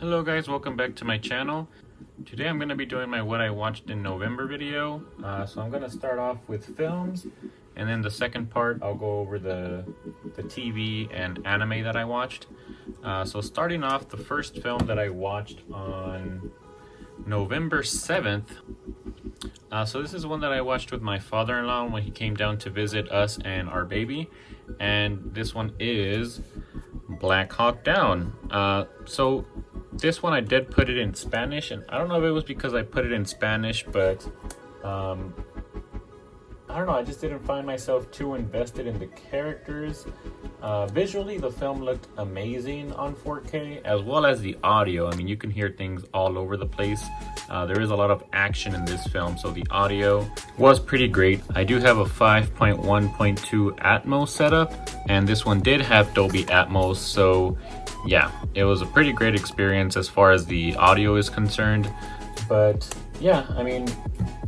Hello guys, welcome back to my channel. Today I'm going to be doing my what I watched in November video. So I'm going to start off with films, and then the second part I'll go over the TV and anime that I watched. So starting off, the first film that I watched on November 7th. So this is one that I watched with my father-in-law when he came down to visit us and our baby. And this one is Black Hawk Down. So this one I did put it in Spanish, and I don't know if it was because I put it in Spanish, but I don't know, I just didn't find myself too invested in the characters. Visually, the film looked amazing on 4K, as well as the audio. I mean, you can hear things all over the place. There is a lot of action in this film, so the audio was pretty great. I do have a 5.1.2 Atmos setup, and this one did have Dolby Atmos, so yeah, it was a pretty great experience as far as the audio is concerned. But yeah, I mean,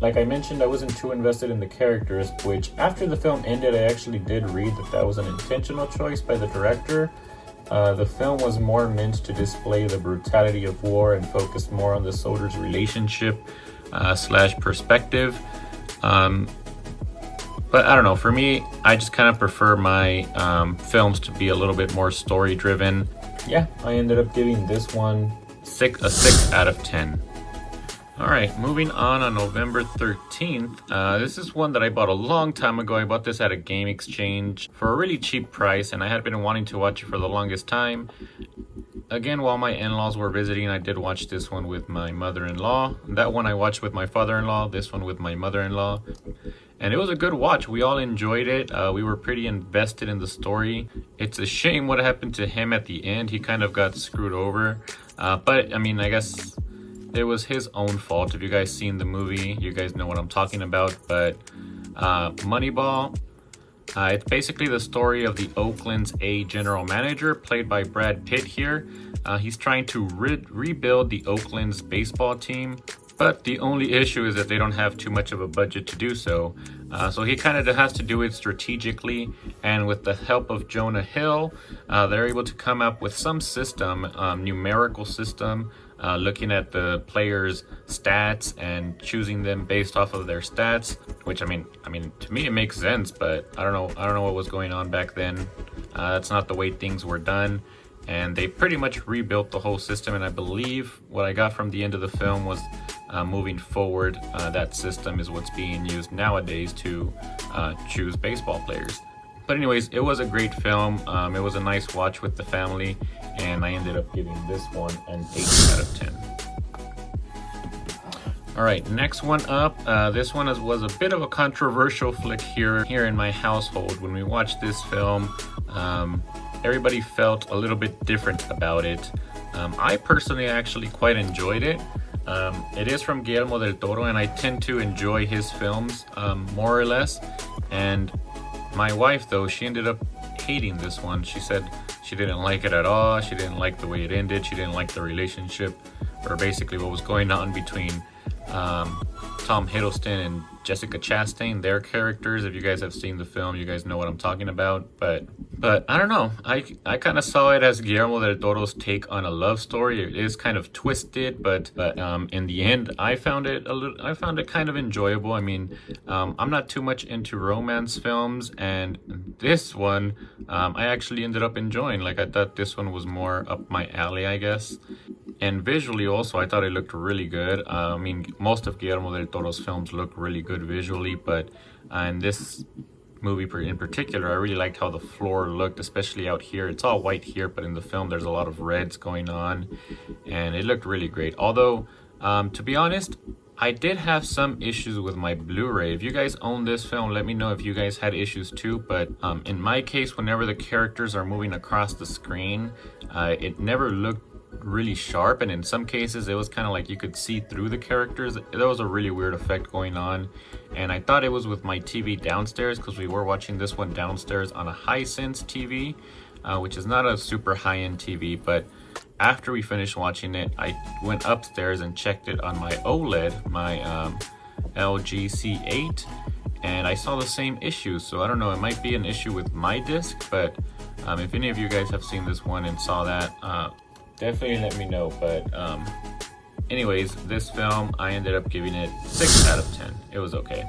like I mentioned, I wasn't too invested in the characters, which after the film ended, I actually did read that was an intentional choice by the director. The film was more meant to display the brutality of war and focused more on the soldiers' relationship slash perspective. But I don't know, for me, I just kind of prefer my films to be a little bit more story driven. Yeah, I ended up giving this one a 6 out of 10. Alright, moving on November 13th. This is one that I bought a long time ago. I bought this at a game exchange for a really cheap price, and I had been wanting to watch it for the longest time. Again, while my in-laws were visiting, I did watch this one with my mother-in-law. That one I watched with my father-in-law, this one with my mother-in-law. And it was a good watch. We all enjoyed it. We were pretty invested in the story. It's a shame what happened to him at the end. He kind of got screwed over. But, I mean, I guess it was his own fault. If you guys seen the movie, you guys know what I'm talking about. But Moneyball, it's basically the story of the Oakland's A general manager, played by Brad Pitt here. He's trying to rebuild the Oakland's baseball team, but the only issue is that they don't have too much of a budget to do so. So he kind of has to do it strategically, and with the help of Jonah Hill, they're able to come up with some system, numerical system, looking at the players' stats and choosing them based off of their stats. Which I mean, to me it makes sense, but I don't know what was going on back then. That's not the way things were done, and they pretty much rebuilt the whole system. And I believe what I got from the end of the film was, moving forward, that system is what's being used nowadays to choose baseball players. But anyways, it was a great film. It was a nice watch with the family, and I ended up giving this one an 8 out of 10. Alright, next one up. This one was a bit of a controversial flick here in my household. When we watched this film, everybody felt a little bit different about it. I personally actually quite enjoyed it. It is from Guillermo del Toro, and I tend to enjoy his films more or less. And my wife, though, she ended up hating this one. She said she didn't like it at all. She didn't like the way it ended. She didn't like the relationship, or basically what was going on between Tom Hiddleston and Jessica Chastain, their characters. If you guys have seen the film, you guys know what I'm talking about. But I don't know. I kind of saw it as Guillermo del Toro's take on a love story. It is kind of twisted, but in the end, I found it kind of enjoyable. I mean, I'm not too much into romance films, and this one I actually ended up enjoying. Like, I thought this one was more up my alley, I guess. And visually also, I thought it looked really good. I mean, most of Guillermo del Toro's films look really good visually, but in this movie in particular, I really liked how the floor looked, especially out here. It's all white here, but in the film there's a lot of reds going on, and it looked really great. Although, to be honest, I did have some issues with my Blu-ray. If you guys own this film, let me know if you guys had issues too. But in my case, whenever the characters are moving across the screen, it never looked really sharp, and in some cases it was kind of like you could see through the characters. There was a really weird effect going on, and I thought it was with my TV downstairs, because we were watching this one downstairs on a Hisense TV, which is not a super high-end TV. But after we finished watching it, I went upstairs and checked it on my OLED, my LG C8, and I saw the same issue. So I don't know, it might be an issue with my disc, but if any of you guys have seen this one and saw that, definitely let me know. But anyways, this film, I ended up giving it 6 out of 10. It was okay.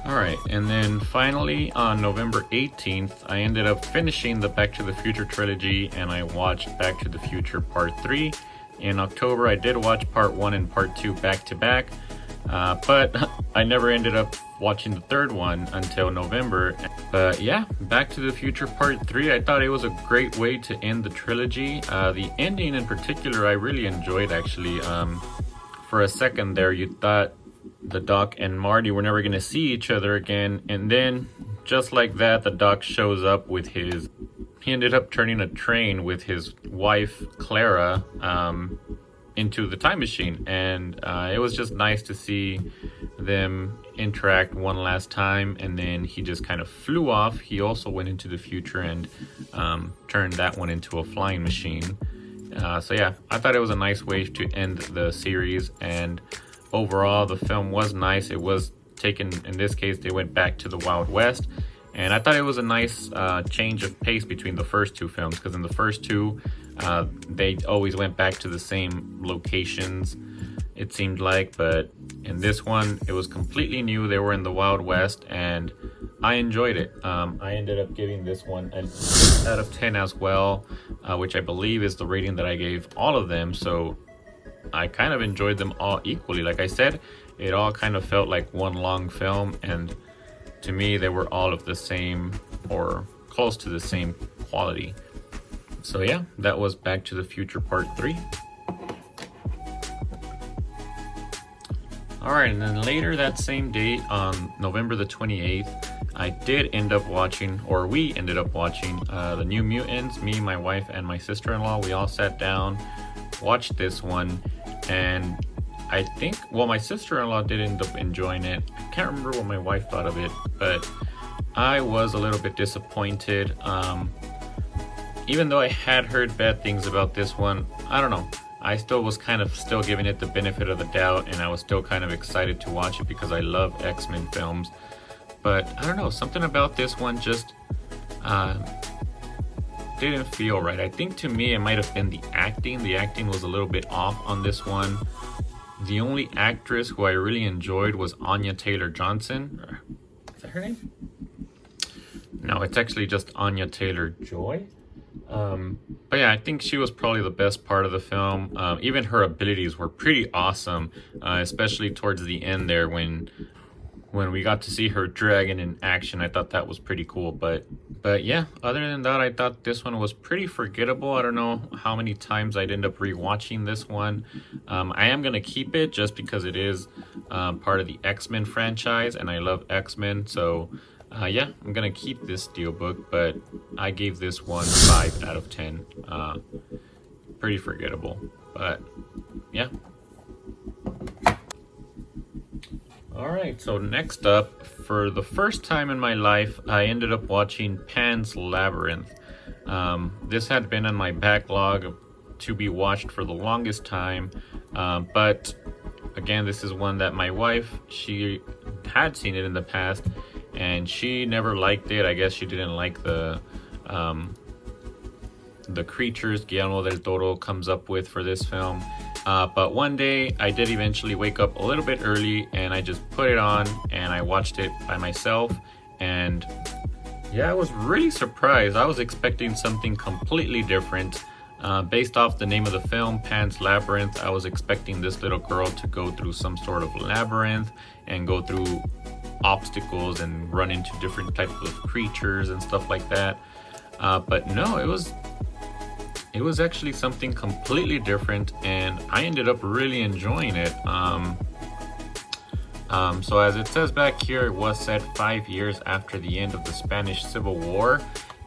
Alright, and then finally on November 18th, I ended up finishing the Back to the Future trilogy, and I watched Back to the Future Part 3. In October, I did watch Part 1 and Part 2 back to back, but I never ended up watching the third one until November. But yeah, Back to the Future Part 3, I thought it was a great way to end the trilogy. The ending in particular, I really enjoyed actually. For a second there, you thought the Doc and Marty were never going to see each other again, and then just like that, the Doc shows up with he ended up turning a train with his wife Clara into the time machine, and it was just nice to see them interact one last time. And then he just kind of flew off. He also went into the future and turned that one into a flying machine. So yeah, I thought it was a nice way to end the series, and overall the film was nice. It was taken, in this case, they went back to the Wild West, and I thought it was a nice change of pace between the first two films, because in the first two, they always went back to the same locations, it seemed like, but in this one, it was completely new. They were in the Wild West, and I enjoyed it. I ended up giving this one an 6 out of 10 as well, which I believe is the rating that I gave all of them, so I kind of enjoyed them all equally. Like I said, it all kind of felt like one long film, and to me, they were all of the same or close to the same quality. So yeah, that was Back to the Future Part 3. Alright, and then later that same day, on November the 28th, I did end up watching, or we ended up watching, the New Mutants. Me, my wife, and my sister-in-law, we all sat down, watched this one, and I think, well, my sister-in-law did end up enjoying it. I can't remember what my wife thought of it, but I was a little bit disappointed. Even though I had heard bad things about this one, I don't know. I still was kind of still giving it the benefit of the doubt, and I was still kind of excited to watch it because I love X-Men films. But I don't know, something about this one just didn't feel right. I think to me it might have been the acting. The acting was a little bit off on this one. The only actress who I really enjoyed was Anya Taylor-Johnson. Is that her name? No, it's actually just Anya Taylor-Joy. But yeah, I think she was probably the best part of the film. Even her abilities were pretty awesome, especially towards the end there when we got to see her dragon in action. I thought that was pretty cool. But yeah, other than that, I thought this one was pretty forgettable. I don't know how many times I'd end up rewatching this one. I am gonna keep it just because it is part of the X-Men franchise, and I love X-Men. So yeah, I'm gonna keep this Steelbook, but I gave this one 5 out of 10. Pretty forgettable, but yeah. Alright, so next up, for the first time in my life, I ended up watching Pan's Labyrinth. This had been in my backlog to be watched for the longest time, but again, this is one that my wife, she had seen it in the past, and she never liked it. I guess she didn't like the creatures Guillermo del Toro comes up with for this film. But one day I did eventually wake up a little bit early, and I just put it on and I watched it by myself, and yeah, I was really surprised. I was expecting something completely different. Based off the name of the film, Pan's Labyrinth, I was expecting this little girl to go through some sort of labyrinth and go through obstacles and run into different types of creatures and stuff like that. But no, it was actually something completely different, and I ended up really enjoying it. So as it says back here, it was set 5 years after the end of the Spanish Civil War,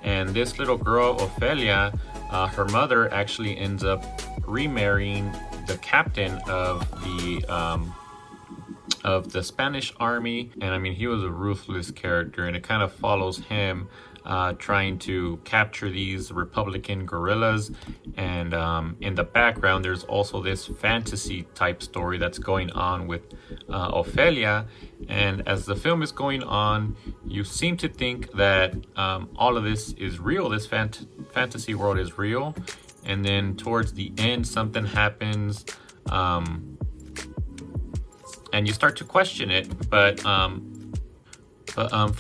and this little girl, Ofelia, her mother actually ends up remarrying the captain of the Spanish army, and I mean, he was a ruthless character, and it kind of follows him trying to capture these Republican guerrillas. And in the background, there's also this fantasy type story that's going on with Ofelia. And as the film is going on, you seem to think that all of this is real, this fantasy fantasy world is real, and then towards the end something happens, and you start to question it. But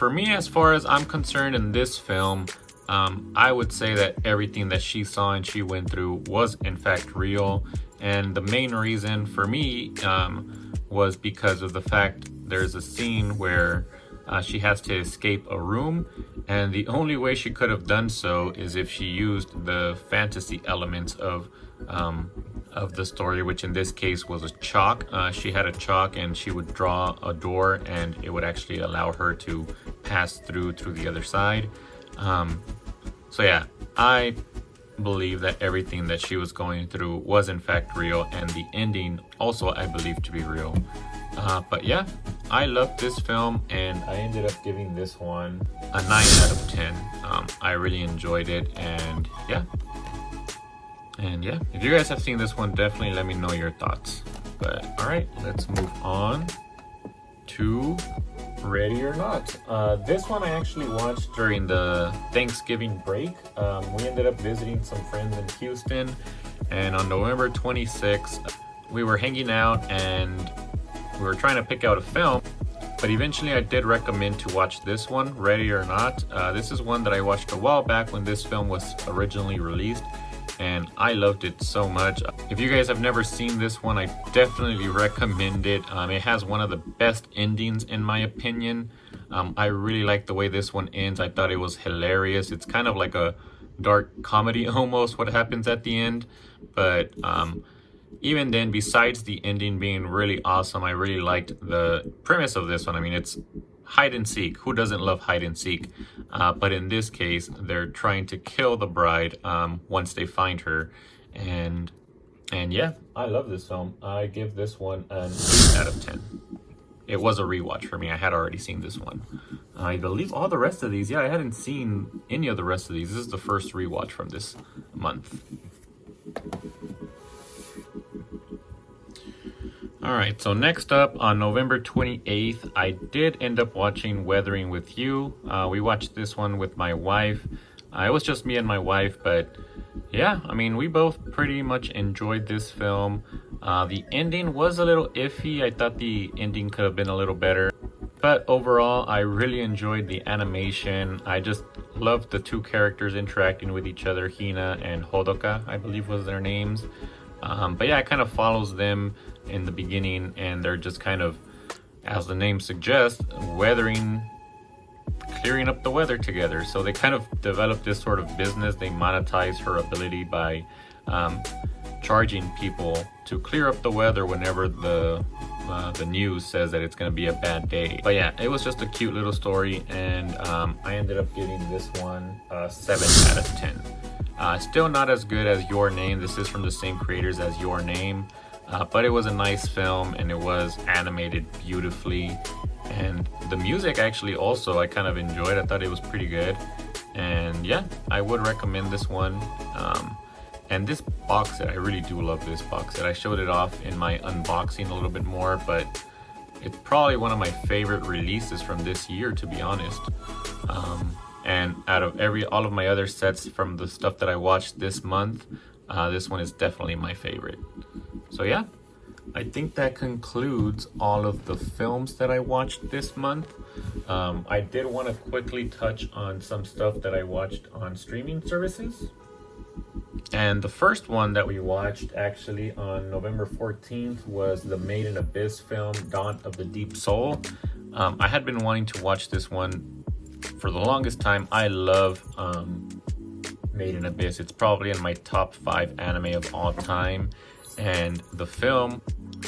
for me, as far as I'm concerned in this film, I would say that everything that she saw and she went through was in fact real. And the main reason for me was because of the fact there's a scene where she has to escape a room, and the only way she could have done so is if she used the fantasy elements of the story, which in this case was a chalk. She had a chalk and she would draw a door, and it would actually allow her to pass through the other side. So yeah, I believe that everything that she was going through was in fact real, and the ending also I believe to be real. But yeah, I loved this film, and I ended up giving this one a 9 out of 10. I really enjoyed it, and yeah, if you guys have seen this one, definitely let me know your thoughts. But all right, let's move on to Ready or Not. This one I actually watched during the Thanksgiving break. We ended up visiting some friends in Houston, and on November 26th, we were hanging out and we were trying to pick out a film, but eventually I did recommend to watch this one, Ready or Not. This is one that I watched a while back when this film was originally released, and I loved it so much. If you guys have never seen this one, I definitely recommend it. It has one of the best endings in my opinion. I really like the way this one ends. I thought it was hilarious. It's kind of like a dark comedy almost, what happens at the end. But even then, besides the ending being really awesome, I really liked the premise of this one. I mean, it's hide and seek. Who doesn't love hide and seek? But in this case, they're trying to kill the bride once they find her. And yeah, I love this film. I give this one an 8 out of 10. It was a rewatch for me. I had already seen this one. I believe all the rest of these, yeah, I hadn't seen any of the rest of these. This is the first rewatch from this month. Alright, so next up on November 28th, I did end up watching Weathering with You. We watched this one with my wife. It was just me and my wife, but yeah, I mean, we both pretty much enjoyed this film. The ending was a little iffy. I thought the ending could have been a little better. But overall, I really enjoyed the animation. I just loved the two characters interacting with each other, Hina and Hodoka, I believe was their names. But yeah, it kind of follows them in the beginning, and they're just kind of, as the name suggests, clearing up the weather together. So they kind of develop this sort of business. They monetize her ability by charging people to clear up the weather whenever the news says that it's going to be a bad day. But yeah, it was just a cute little story, and I ended up giving this one a 7 out of 10. Still not as good as Your Name. This is from the same creators as Your Name, but it was a nice film, and it was animated beautifully. And the music actually also I kind of enjoyed. I thought it was pretty good. And yeah, I would recommend this one. And this box set, I really do love this box set. I showed it off in my unboxing a little bit more, but it's probably one of my favorite releases from this year, to be honest. And out of all of my other sets from the stuff that I watched this month, this one is definitely my favorite. So yeah, I think that concludes all of the films that I watched this month. I did want to quickly touch on some stuff that I watched on streaming services. And the first one that we watched actually on November 14th was the Made in Abyss film, Dawn of the Deep Soul. I had been wanting to watch this one for the longest time. I love Made in Abyss. It's probably in my top 5 anime of all time. And the film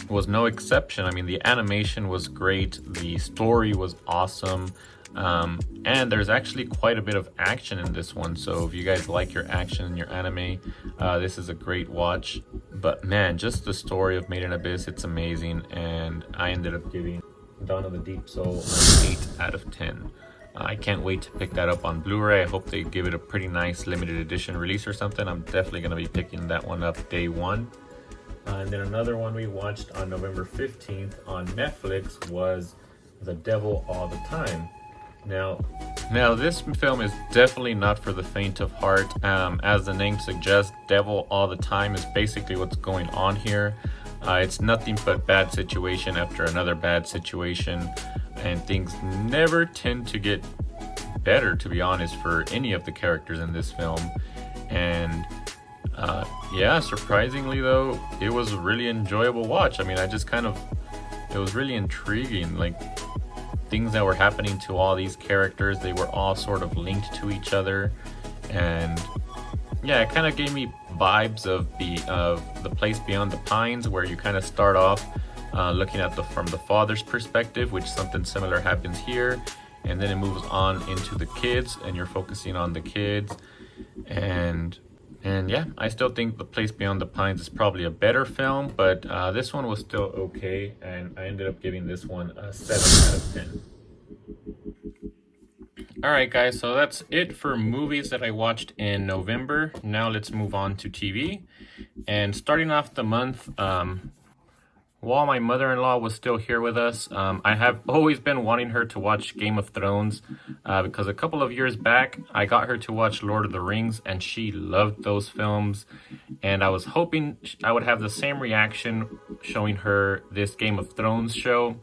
was no exception. I mean, the animation was great. The story was awesome. And there's actually quite a bit of action in this one. So if you guys like your action in your anime, this is a great watch. But man, just the story of Made in Abyss, it's amazing. And I ended up giving Dawn of the Deep Soul an 8 out of 10. I can't wait to pick that up on Blu-ray. I hope they give it a pretty nice limited edition release or something. I'm definitely going to be picking that one up day one. And then another one we watched on November 15th on Netflix was The Devil All the Time. Now this film is definitely not for the faint of heart. As the name suggests, devil all the time is basically what's going on here. It's nothing but bad situation after another bad situation, and things never tend to get better, to be honest, for any of the characters in this film. And yeah, surprisingly though, it was a really enjoyable watch. I mean, it was really intriguing, like things that were happening to all these characters. They were all sort of linked to each other, and yeah, it kind of gave me vibes of the Place Beyond the Pines, where you kind of start off looking at from the father's perspective, which something similar happens here, and then it moves on into the kids, and you're focusing on the kids. And yeah, I still think The Place Beyond the Pines is probably a better film, but this one was still okay, and I ended up giving this one a 7 out of 10. Alright guys, so that's it for movies that I watched in November. Now let's move on to TV. And starting off the month, while my mother-in-law was still here with us, I have always been wanting her to watch Game of Thrones, because a couple of years back, I got her to watch Lord of the Rings, and she loved those films. And I was hoping I would have the same reaction showing her this Game of Thrones show.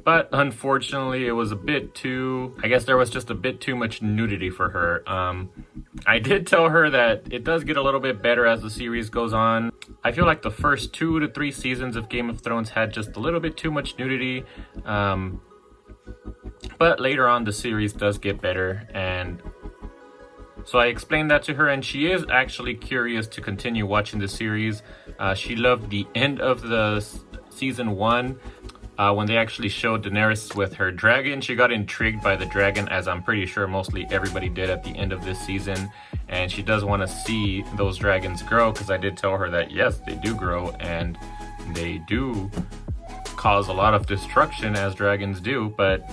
But unfortunately, it was a bit too... I guess there was just a bit too much nudity for her. I did tell her that it does get a little bit better as the series goes on. I feel like the first 2 to 3 seasons of Game of Thrones had just a little bit too much nudity. But later on, the series does get better. And so I explained that to her, and she is actually curious to continue watching the series. She loved the end of the season 1. When they actually showed Daenerys with her dragon. She got intrigued by the dragon, as I'm pretty sure mostly everybody did at the end of this season. And she does want to see those dragons grow, because I did tell her that yes, they do grow, and they do cause a lot of destruction, as dragons do. But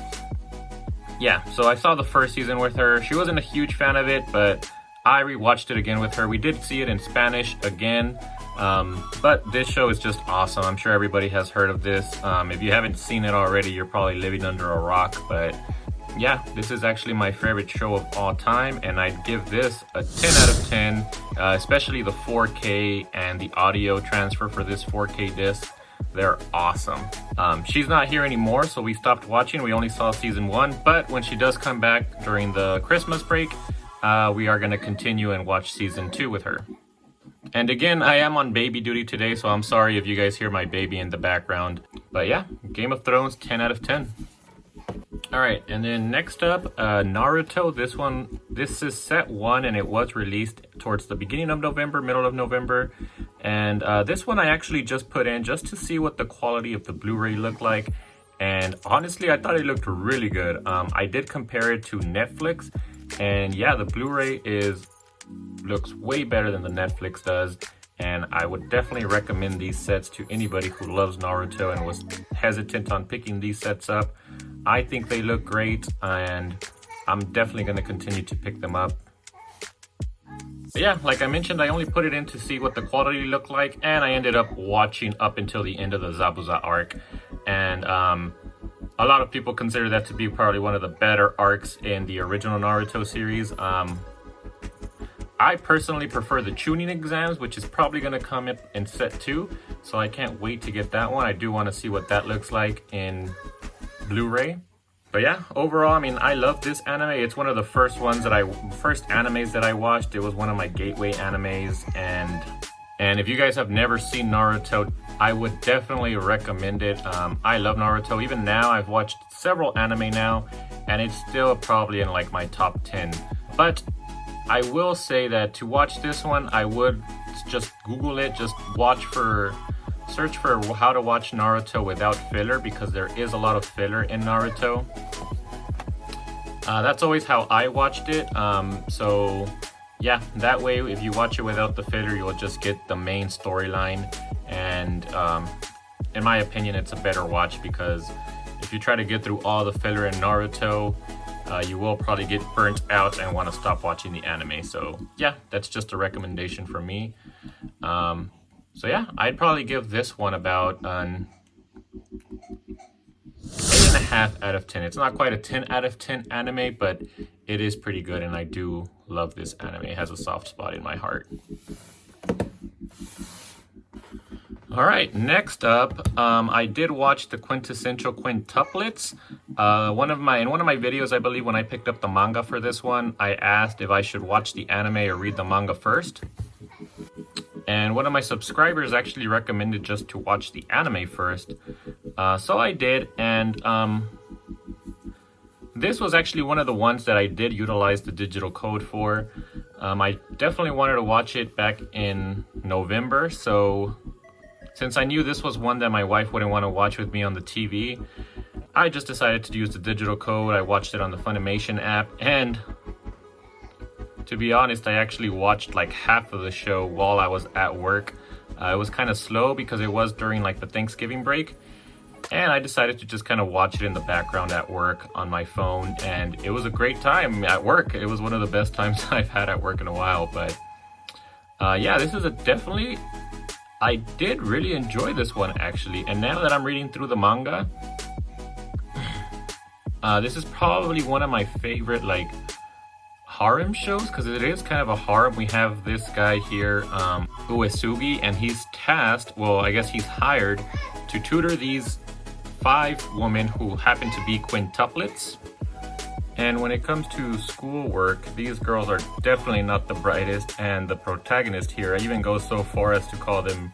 yeah, so I saw the first season with her. She wasn't a huge fan of it, but I rewatched it again with her. We did see it in Spanish again. But this show is just awesome. I'm sure everybody has heard of this. If you haven't seen it already, you're probably living under a rock. But yeah, this is actually my favorite show of all time, and I'd give this a 10 out of 10, especially the 4K and the audio transfer for this 4K disc. They're awesome. She's not here anymore, so we stopped watching. We only saw season 1, but when she does come back during the Christmas break, we are going to continue and watch season 2 with her. And again, I am on baby duty today, so I'm sorry if you guys hear my baby in the background. But yeah, Game of Thrones, 10 out of 10. Alright, and then next up, Naruto. This is set 1, and it was released towards the beginning of November, middle of November. And this one I actually just put in just to see what the quality of the Blu-ray looked like. And honestly, I thought it looked really good. I did compare it to Netflix, and yeah, the Blu-ray looks way better than the Netflix does, and I would definitely recommend these sets to anybody who loves Naruto and was hesitant on picking these sets up. I think they look great, and I'm definitely going to continue to pick them up. But yeah, like I mentioned, I only put it in to see what the quality looked like, and I ended up watching up until the end of the Zabuza arc. And a lot of people consider that to be probably one of the better arcs in the original Naruto series. I personally prefer the Chunin exams, which is probably going to come up in set 2, so I can't wait to get that one. I do want to see what that looks like in Blu-ray. But yeah, overall, I mean, I love this anime. It's one of the first animes that I watched. It was one of my gateway animes, and if you guys have never seen Naruto, I would definitely recommend it. I love Naruto. Even now, I've watched several anime now, and it's still probably in like my top 10. But I will say that to watch this one, I would just Google it, just search for how to watch Naruto without filler, because there is a lot of filler in Naruto. That's always how I watched it. So yeah, that way if you watch it without the filler, you'll just get the main storyline. And in my opinion, it's a better watch, because if you try to get through all the filler in Naruto, you will probably get burnt out and want to stop watching the anime. So yeah, that's just a recommendation for me. So yeah, I'd probably give this one about an 8 9.5 out of 10. It's not quite a 10 out of 10 anime, but it is pretty good, and I do love this anime. It has a soft spot in my heart. All right, next up, I did watch the Quintessential Quintuplets. In one of my videos, I believe, when I picked up the manga for this one, I asked if I should watch the anime or read the manga first. And one of my subscribers actually recommended just to watch the anime first. So I did, and this was actually one of the ones that I did utilize the digital code for. I definitely wanted to watch it back in November, so since I knew this was one that my wife wouldn't want to watch with me on the TV, I just decided to use the digital code. I watched it on the Funimation app, and to be honest, I actually watched like half of the show while I was at work. It was kind of slow because it was during like the Thanksgiving break, and I decided to just kind of watch it in the background at work on my phone, and it was a great time at work. It was one of the best times I've had at work in a while, but yeah, this is definitely... I did really enjoy this one, actually, and now that I'm reading through the manga, this is probably one of my favorite, like, harem shows, because it is kind of a harem. We have this guy here, Uesugi, and he's tasked, well, I guess he's hired to tutor these 5 women who happen to be quintuplets. And when it comes to schoolwork, these girls are definitely not the brightest, and the protagonist here even goes so far as to call them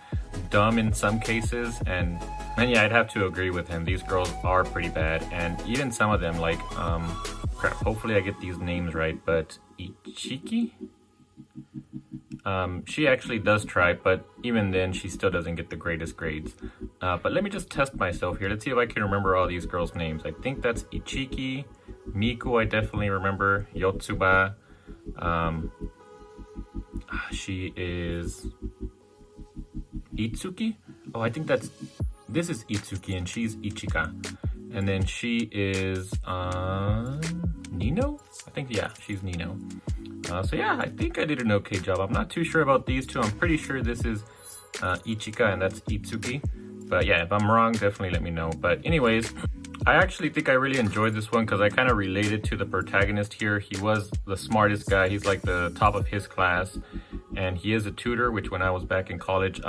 dumb in some cases, and yeah, I'd have to agree with him. These girls are pretty bad, and even some of them, like, crap, hopefully I get these names right, but Ichiki? She actually does try, but even then, she still doesn't get the greatest grades. But let me just test myself here. Let's see if I can remember all these girls' names. I think that's Ichiki. Miku, I definitely remember. Yotsuba. She is Itsuki? Oh, I think this is Itsuki, and she's Ichika. And then she is Nino? I think, yeah, she's Nino. So yeah, I think I did an okay job. I'm not too sure about these two. I'm pretty sure this is Ichika and that's Itsuki. But yeah, if I'm wrong, definitely let me know. But anyways, I actually think I really enjoyed this one because I kind of related to the protagonist here. He was the smartest guy. He's like the top of his class. And he is a tutor, which when I was back in college,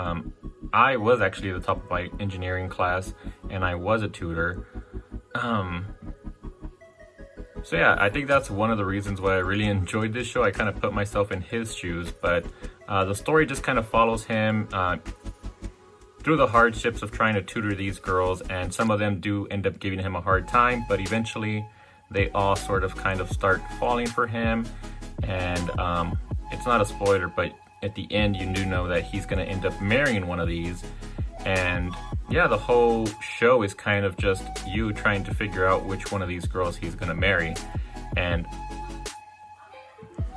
I was actually the top of my engineering class, and I was a tutor. So yeah, I think that's one of the reasons why I really enjoyed this show. I kind of put myself in his shoes, but the story just kind of follows him through the hardships of trying to tutor these girls, and some of them do end up giving him a hard time, but eventually they all sort of kind of start falling for him, and it's not a spoiler, but at the end you do know that he's going to end up marrying one of these. And yeah, the whole show is kind of just you trying to figure out which one of these girls he's gonna marry. And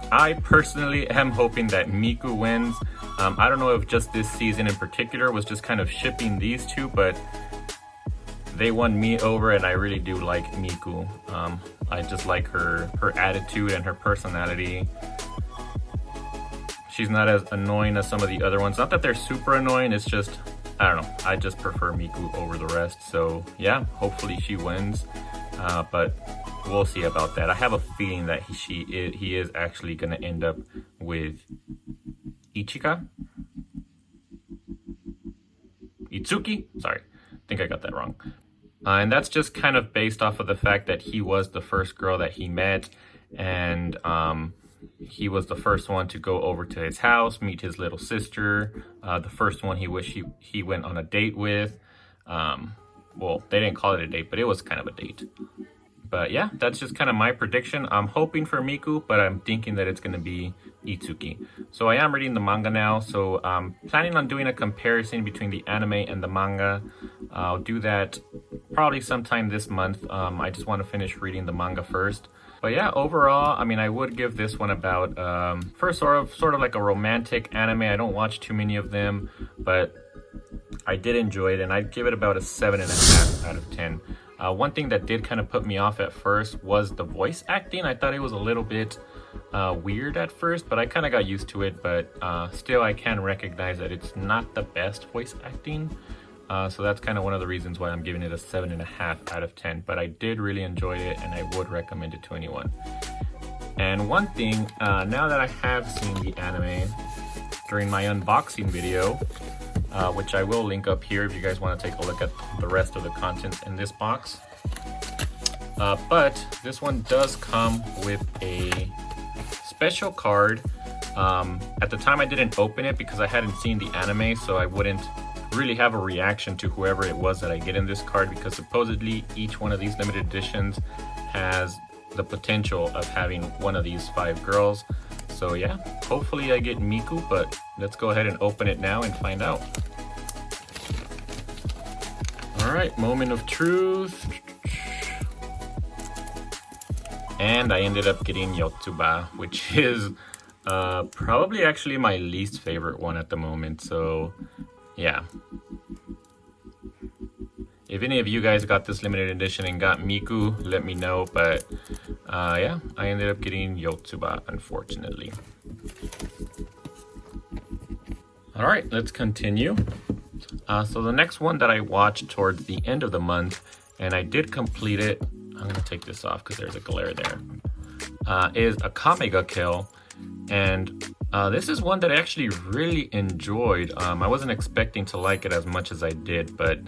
I personally am hoping that Miku wins. I don't know if just this season in particular was just kind of shipping these two, but they won me over, and I really do like Miku. I just like her attitude and her personality. She's not as annoying as some of the other ones. Not that they're super annoying, it's just, I don't know, I just prefer Miku over the rest. So yeah, hopefully she wins, but we'll see about that. I have a feeling that he is actually going to end up with Ichika? Itsuki? Sorry, I think I got that wrong. And that's just kind of based off of the fact that he was the first girl that he met, and he was the first one to go over to his house, meet his little sister, the first one he wished he went on a date with. Well, they didn't call it a date, but it was kind of a date. But yeah, that's just kind of my prediction. I'm hoping for Miku, but I'm thinking that it's going to be Itsuki. So I am reading the manga now, so I'm planning on doing a comparison between the anime and the manga. I'll do that probably sometime this month. I just want to finish reading the manga first. But yeah, overall, I mean, I would give this one about, first sort of like a romantic anime. I don't watch too many of them, but I did enjoy it, and I'd give it about a 7.5 out of 10. One thing that did kind of put me off at first was the voice acting. I thought it was a little bit weird at first, but I kind of got used to it. But still, I can recognize that it's not the best voice acting. So that's kind of one of the reasons why I'm giving it a 7.5 out of 10. But I did really enjoy it, and I would recommend it to anyone. And one thing, now that I have seen the anime during my unboxing video, which I will link up here if you guys want to take a look at the rest of the contents in this box. But this one does come with a special card. At the time I didn't open it because I hadn't seen the anime, so I wouldn't really have a reaction to whoever it was that I get in this card, because supposedly each one of these limited editions has the potential of having one of these 5 girls. So yeah, hopefully I get Miku, but let's go ahead and open it now and find out. Alright, moment of truth. And I ended up getting Yotsuba, which is probably actually my least favorite one at the moment. So yeah, if any of you guys got this limited edition and got Miku, let me know. But yeah, I ended up getting Yotsuba, unfortunately. All right, let's continue. So the next one that I watched towards the end of the month, and I did complete it, I'm gonna take this off because there's a glare there, is Kamega Kill. And this is one that I actually really enjoyed. I wasn't expecting to like it as much as I did, but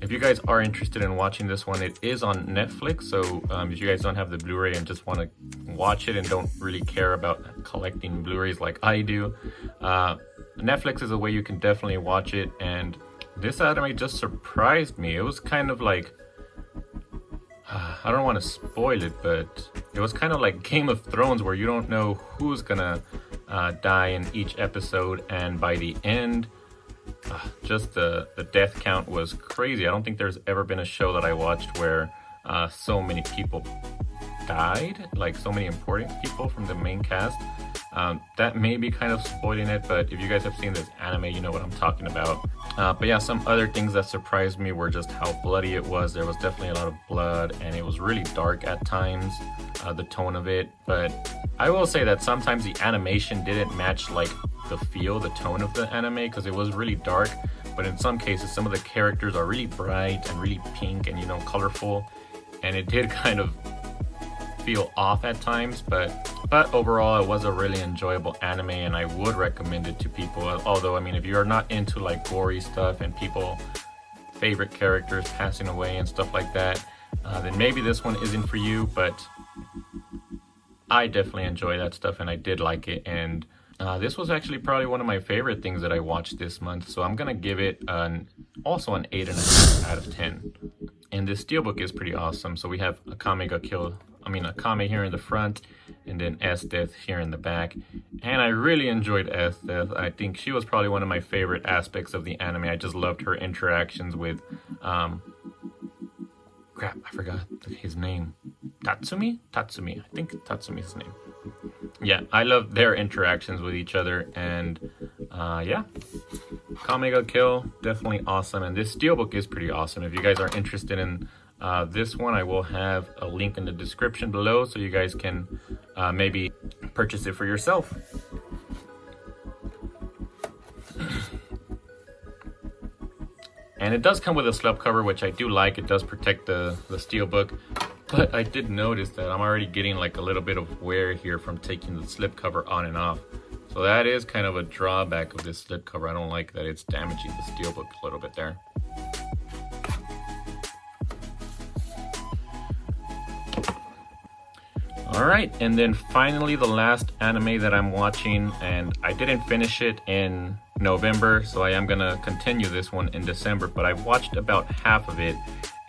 if you guys are interested in watching this one, it is on Netflix. So if you guys don't have the Blu-ray and just want to watch it and don't really care about collecting Blu-rays like I do, Netflix is a way you can definitely watch it. And this anime just surprised me. It was kind of like, I don't want to spoil it, but it was kind of like Game of Thrones, where you don't know who's gonna die in each episode, and by the end, just the death count was crazy. I don't think there's ever been a show that I watched where so many people died, like so many important people from the main cast. That may be kind of spoiling it, but if you guys have seen this anime, you know what I'm talking about. But yeah, some other things that surprised me were just how bloody it was. There was definitely a lot of blood, and it was really dark at times, the tone of it. But I will say that sometimes the animation didn't match like the feel, the tone of the anime, because it was really dark. But in some cases, some of the characters are really bright and really pink and, you know, colorful, and it did kind of feel off at times, but overall it was a really enjoyable anime, and I would recommend it to people. Although, I mean, if you are not into like gory stuff and people favorite characters passing away and stuff like that, then maybe this one isn't for you. But I definitely enjoy that stuff, and I did like it. And this was actually probably one of my favorite things that I watched this month, so I'm gonna give it also an 8.5 out of 10. And this steelbook is pretty awesome. So we have Akame Kill, Akame here in the front, and then Death here in the back. And I really enjoyed Death. I think she was probably one of my favorite aspects of the anime. I just loved her interactions with, crap, I forgot his name. Tatsumi? Tatsumi, I think Tatsumi's his name. Yeah, I love their interactions with each other, and yeah, Kamega Kill, definitely awesome. And this steelbook is pretty awesome. If you guys are interested in this one, I will have a link in the description below, so you guys can maybe purchase it for yourself. And it does come with a slipcover, which I do like. It does protect the steelbook. But I did notice that I'm already getting like a little bit of wear here from taking the slipcover on and off. So that is kind of a drawback of this slipcover. I don't like that it's damaging the steelbook a little bit there. Alright, and then finally the last anime that I'm watching, and I didn't finish it in November, so I am gonna continue this one in December, but I've watched about half of it,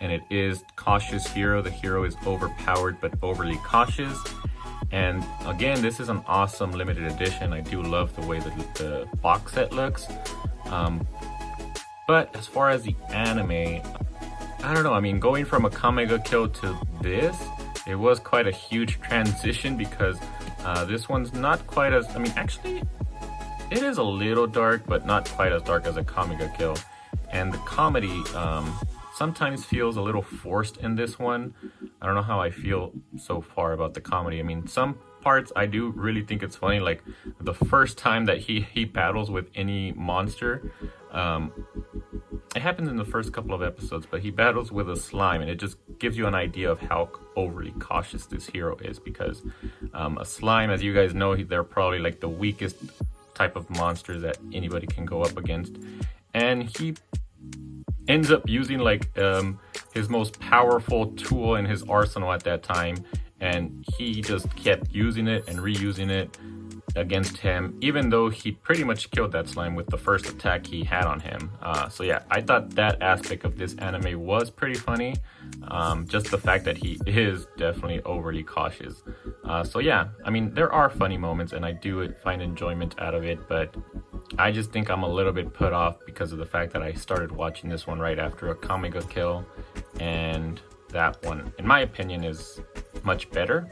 and it is Cautious Hero. The hero is overpowered but overly cautious. And again, this is an awesome limited edition. I do love the way that the box set looks. But as far as the anime, I don't know. I mean, going from a Kamega Kill to this, it was quite a huge transition, because this one's not quite as, actually, it is a little dark, but not quite as dark as a Kamega Kill. And the comedy sometimes feels a little forced in this one. I don't know how I feel so far about the comedy. I mean, some parts I do really think it's funny. Like the first time that he battles with any monster, it happens in the first couple of episodes, but he battles with a slime, and it just gives you an idea of how overly cautious this hero is, because a slime, as you guys know, they're probably like the weakest type of monsters that anybody can go up against, and he ends up using like his most powerful tool in his arsenal at that time, and he just kept using it and reusing it against him, even though he pretty much killed that slime with the first attack he had on him. So yeah, I thought that aspect of this anime was pretty funny. Just the fact that he is definitely overly cautious. So yeah, I mean, there are funny moments and I do find enjoyment out of it, but I just think I'm a little bit put off because of the fact that I started watching this one right after Kamega Kill, and that one, in my opinion, is much better.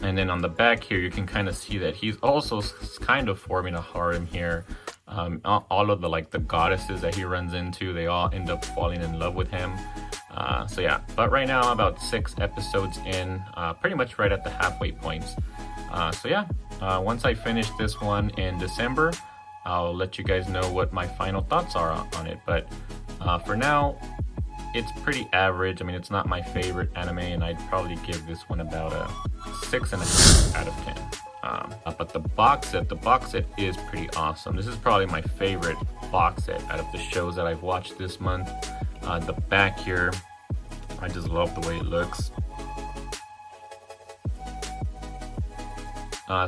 And then on the back here, you can kind of see that he's also kind of forming a harem here. All of the goddesses that he runs into, they all end up falling in love with him. So yeah, but right now I'm about 6 episodes in, pretty much right at the halfway points. So yeah, once I finish this one in December, I'll let you guys know what my final thoughts are on it. But for now, it's pretty average. I mean, it's not my favorite anime, and I'd probably give this one about a 6.5 out of 10. But the box set is pretty awesome. This is probably my favorite box set out of the shows that I've watched this month. The back here, I just love the way it looks.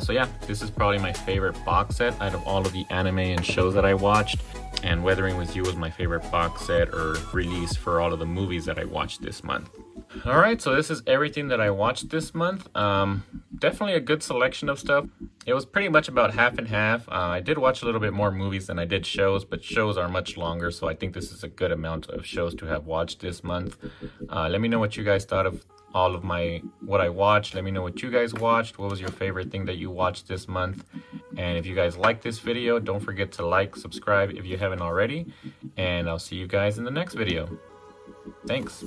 So yeah, this is probably my favorite box set out of all of the anime and shows that I watched. And Weathering With You was my favorite box set or release for all of the movies that I watched this month. Alright, so this is everything that I watched this month. Definitely a good selection of stuff. It was pretty much about half and half. I did watch a little bit more movies than I did shows, but shows are much longer, so I think this is a good amount of shows to have watched this month. Let me know what you guys thought of all of what I watched. Let me know what you guys watched. What was your favorite thing that you watched this month? And if you guys like this video, don't forget to like, subscribe if you haven't already, and I'll see you guys in the next video. Thanks.